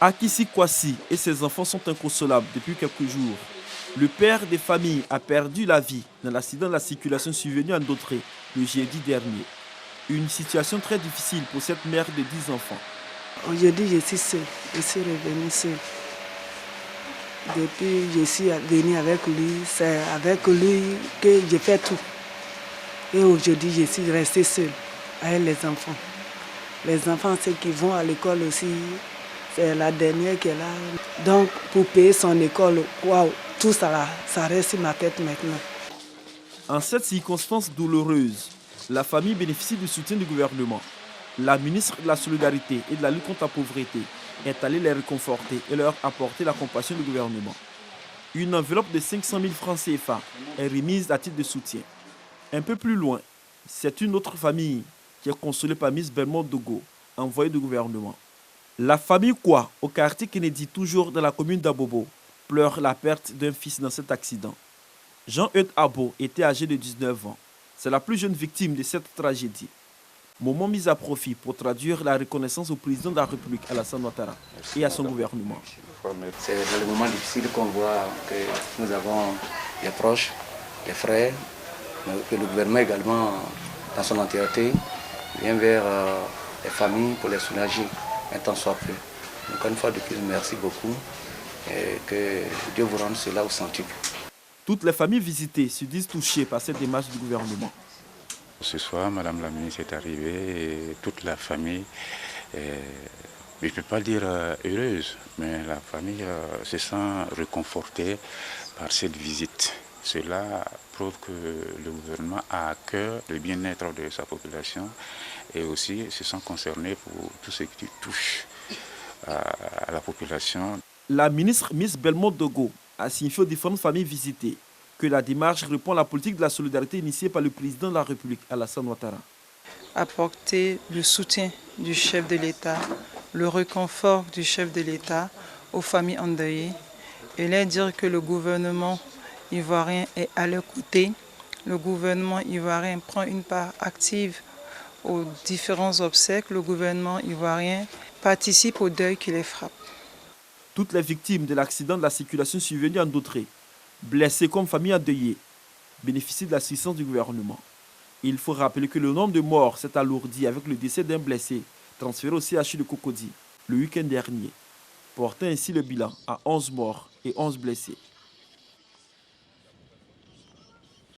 Akissi Kwasi et ses enfants sont inconsolables depuis quelques jours. Le père des familles a perdu la vie dans l'accident de la circulation survenu à Ndotré le jeudi dernier. Une situation très difficile pour cette mère de 10 enfants. Aujourd'hui, je suis seule. Je suis revenue seule. Depuis je suis venue avec lui, c'est avec lui que je fais tout. Et aujourd'hui, je suis restée seule avec les enfants. Les enfants, ceux qui vont à l'école aussi, c'est la dernière qui est là. Donc, pour payer son école, waouh, tout ça là, ça reste sur ma tête maintenant. En cette circonstance douloureuse, la famille bénéficie du soutien du gouvernement. La ministre de la Solidarité et de la lutte contre la pauvreté est allée les réconforter et leur apporter la compassion du gouvernement. Une enveloppe de 500 000 francs CFA est remise à titre de soutien. Un peu plus loin, c'est une autre famille qui est consolée par Miss Belmont Dogo, envoyée du gouvernement. La famille Kwa, au quartier Kennedy, toujours dans la commune d'Abobo, pleure la perte d'un fils dans cet accident. Jean-Eudes Abo était âgé de 19 ans. C'est la plus jeune victime de cette tragédie. Moment mis à profit pour traduire la reconnaissance au président de la République, Alassane Ouattara, et à son gouvernement. C'est dans les moments difficiles qu'on voit que nous avons les proches, les frères, mais que le gouvernement également, dans son entièreté, vient vers les familles pour les soulager un temps soit peu. Donc une fois de plus, merci beaucoup et que Dieu vous rende cela au centuple. Toutes les familles visitées se disent touchées par cette démarche du gouvernement. Ce soir, Madame la ministre est arrivée et toute la famille, je ne peux pas dire heureuse, mais la famille se sent réconfortée par cette visite. Cela prouve que le gouvernement a à cœur le bien-être de sa population et aussi se sent concerné pour tout ce qui touche à la population. La ministre Miss Belmont Dogo a signifié aux différentes familles visitées que la démarche répond à la politique de la solidarité initiée par le président de la République, Alassane Ouattara. Apporter le soutien du chef de l'État, le réconfort du chef de l'État aux familles endeuillées et leur dire que le gouvernement ivoirien est à leur côté. Le gouvernement ivoirien prend une part active aux différents obsèques. Le gouvernement ivoirien participe au deuil qui les frappe. Toutes les victimes de l'accident de la circulation survenu à Ndotré, blessées comme famille endeuillée, bénéficient de l'assistance du gouvernement. Il faut rappeler que le nombre de morts s'est alourdi avec le décès d'un blessé transféré au CHU de Cocody le week-end dernier, portant ainsi le bilan à 11 morts et 11 blessés.